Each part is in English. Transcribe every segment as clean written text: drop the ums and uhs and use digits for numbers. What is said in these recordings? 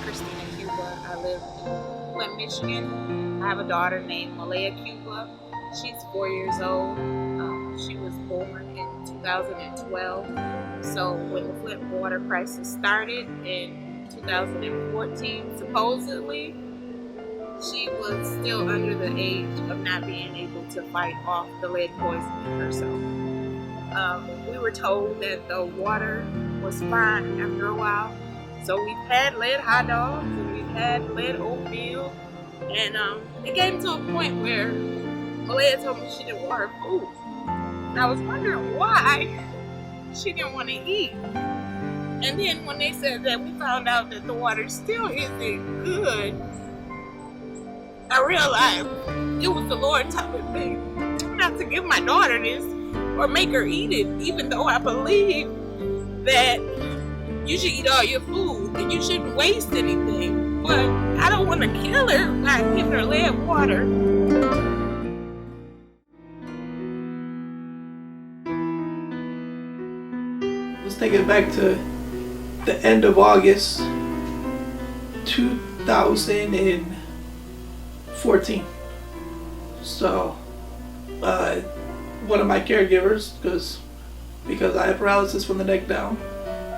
Christina Cuba. I live in Flint, Michigan. I have a daughter named Malaya Cuba. She's 4 years old. She was born in 2012. So when the Flint Water Crisis started in 2014, supposedly, she was still under the age of not being able to fight off the lead poisoning herself. We were told that the water was fine after a while. So we've had lead hot dogs and we've had lead oatmeal. And it came to a point where Malaya told me she didn't want her food. And I was wondering why she didn't want to eat. And then when they said that, we found out that the water still isn't good, I realized it was the Lord telling me not to give my daughter this or make her eat it, even though I believe that you should eat all your food and you shouldn't waste anything. But I don't want to kill her by giving her lead water. Let's take it back to the end of August 2014. So, one of my caregivers, because I have paralysis from the neck down,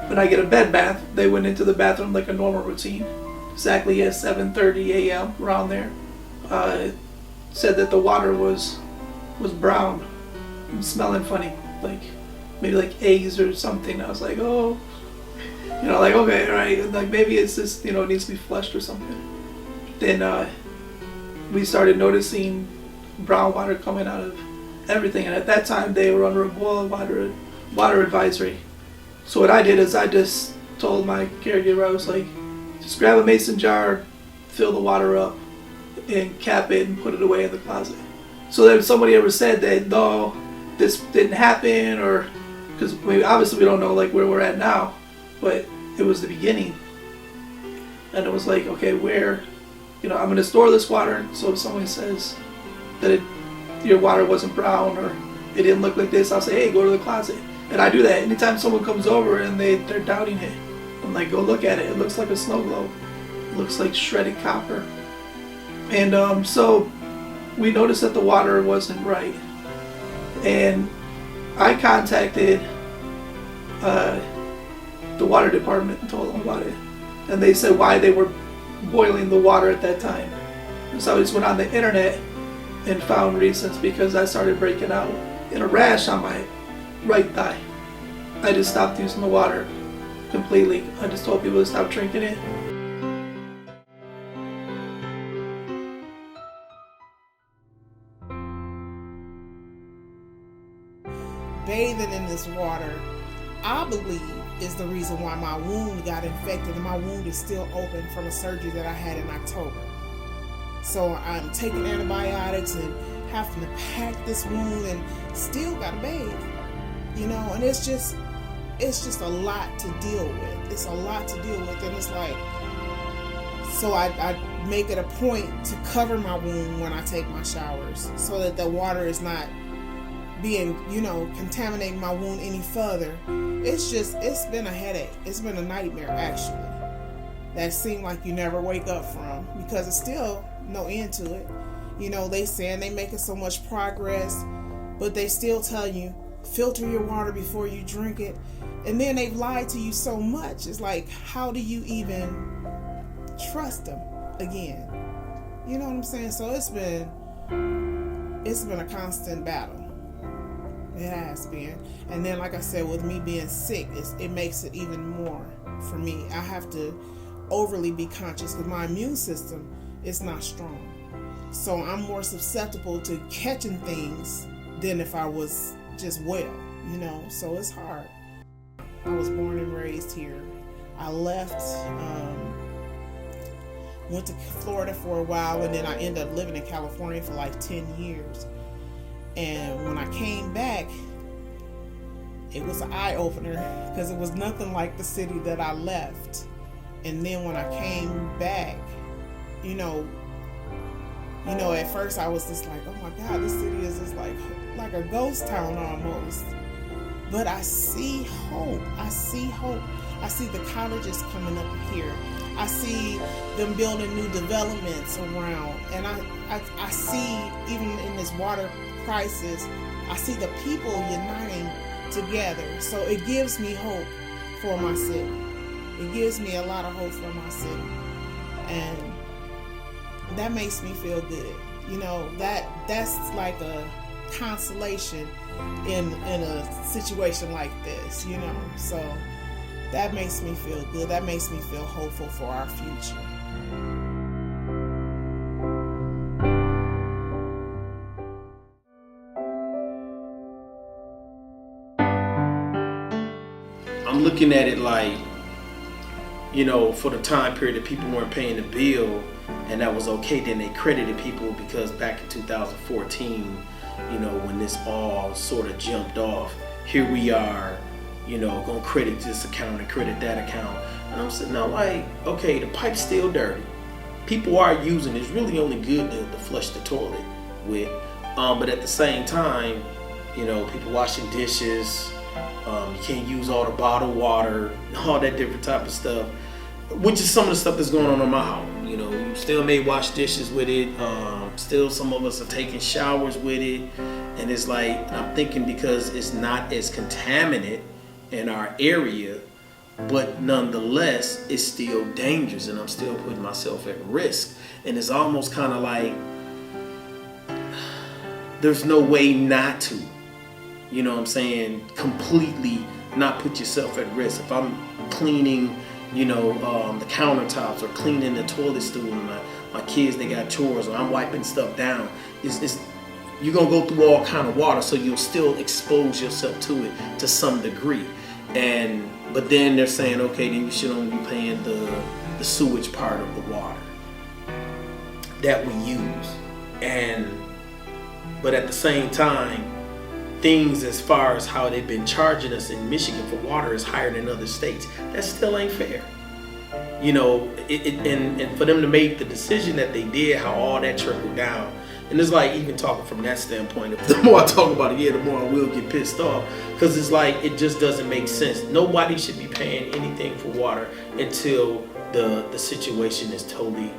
when I get a bed bath, they went into the bathroom like a normal routine, exactly at 7:30 a.m. around there. Said that the water was brown and smelling funny, like maybe like eggs or something. I was like, oh, like, okay, right, like maybe it's just, it needs to be flushed or something. Then we started noticing brown water coming out of everything, and at that time they were under a boil water advisory. So what I did is I just told my caregiver, I was like, just grab a mason jar, fill the water up, and cap it and put it away in the closet. So that if somebody ever said that, no, this didn't happen, or, because obviously we don't know like where we're at now, but it was the beginning. And it was like, okay, where, I'm going to store this water, so if someone says that your water wasn't brown or it didn't look like this, I'll say, hey, go to the closet. And I do that anytime someone comes over and they're doubting it. I'm like, go look at it. It looks like a snow globe. It looks like shredded copper. And so we noticed that the water wasn't right. And I contacted the water department and told them about it. And they said why they were boiling the water at that time. And so I just went on the internet and found reasons, because I started breaking out in a rash on my right thigh. I just stopped using the water completely. I just told people to stop drinking it. Bathing in this water, I believe, is the reason why my wound got infected, and my wound is still open from a surgery that I had in October. So I'm taking antibiotics and having to pack this wound and still gotta bathe, and it's just a lot to deal with. It's a lot to deal with, and it's like, so I make it a point to cover my wound when I take my showers, so that the water is not being, contaminating my wound any further. It's been a headache. It's been a nightmare, actually, that seemed like you never wake up from, because it's still no end to it. They saying they making so much progress, but they still tell you, filter your water before you drink it. And then they've lied to you so much. It's like, how do you even trust them again? You know what I'm saying? So it's been a constant battle. It has been. And then, like I said, with me being sick, it makes it even more for me. I have to overly be conscious because my immune system is not strong. So I'm more susceptible to catching things than if I was just well, so it's hard. I was born and raised here. I left, went to Florida for a while, and then I ended up living in California for like 10 years. And when I came back, it was an eye-opener, because it was nothing like the city that I left. And then when I came back, at first I was just like, oh my God, this city is just like a ghost town almost. But I see hope. I see the colleges coming up here. I see them building new developments around, and I see, even in this water crisis, I see the people uniting together. So it gives me hope for my city. It gives me a lot of hope for my city, and that makes me feel good. You know, that's like a consolation in a situation like this, you know. So that makes me feel good. That makes me feel hopeful for our future. I'm looking at it like, you know, for the time period that people weren't paying the bill, and that was okay, then they credited people because back in 2014, you know, when this all sort of jumped off, here we are, you know, gonna credit this account and credit that account. And I'm sitting there like, okay, the pipe's still dirty. People are using it. It's really only good to flush the toilet with. But at the same time, you know, people washing dishes, you can't use all the bottled water, all that different type of stuff, which is some of the stuff that's going on in my house. You know, you still may wash dishes with it. Still, some of us are taking showers with it. And it's like, I'm thinking because it's not as contaminant in our area, but nonetheless, it's still dangerous, and I'm still putting myself at risk. And it's almost kind of like, there's no way not to. You know what I'm saying? Completely not put yourself at risk. If I'm cleaning, you know, the countertops or cleaning the toilet stool, and my kids, they got chores, or I'm wiping stuff down, you're going to go through all kind of water, so you'll still expose yourself to it to some degree. But then they're saying, okay, then you should only be paying the sewage part of the water that we use. But at the same time, things as far as how they've been charging us in Michigan for water is higher than other states. That still ain't fair. You know, and for them to make the decision that they did, how all that trickled down. And it's like, even talking from that standpoint, the more I talk about it, the more I will get pissed off. Because it's like, it just doesn't make sense. Nobody should be paying anything for water until the situation is totally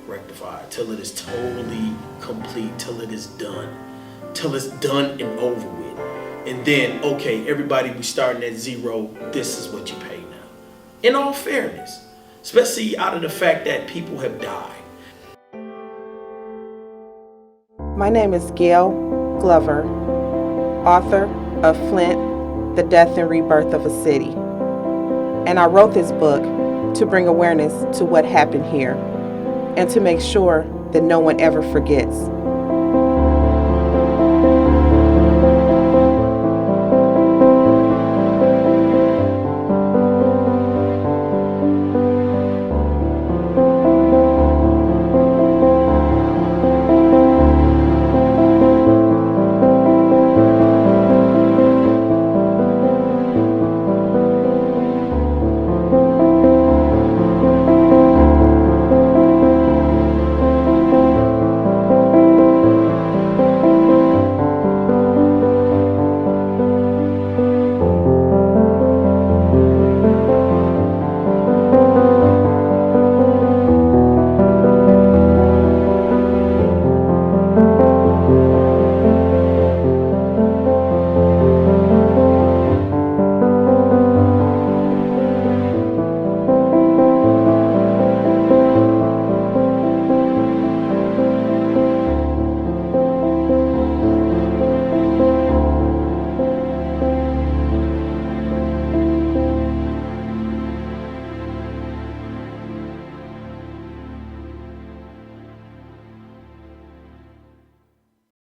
rectified, till it is totally complete, till it is done. Till it's done and over with. And then, okay, everybody, we starting at zero. This is what you pay now. In all fairness, especially out of the fact that people have died. My name is Gale Glover, author of Flint, The Death and Rebirth of a City. And I wrote this book to bring awareness to what happened here and to make sure that no one ever forgets.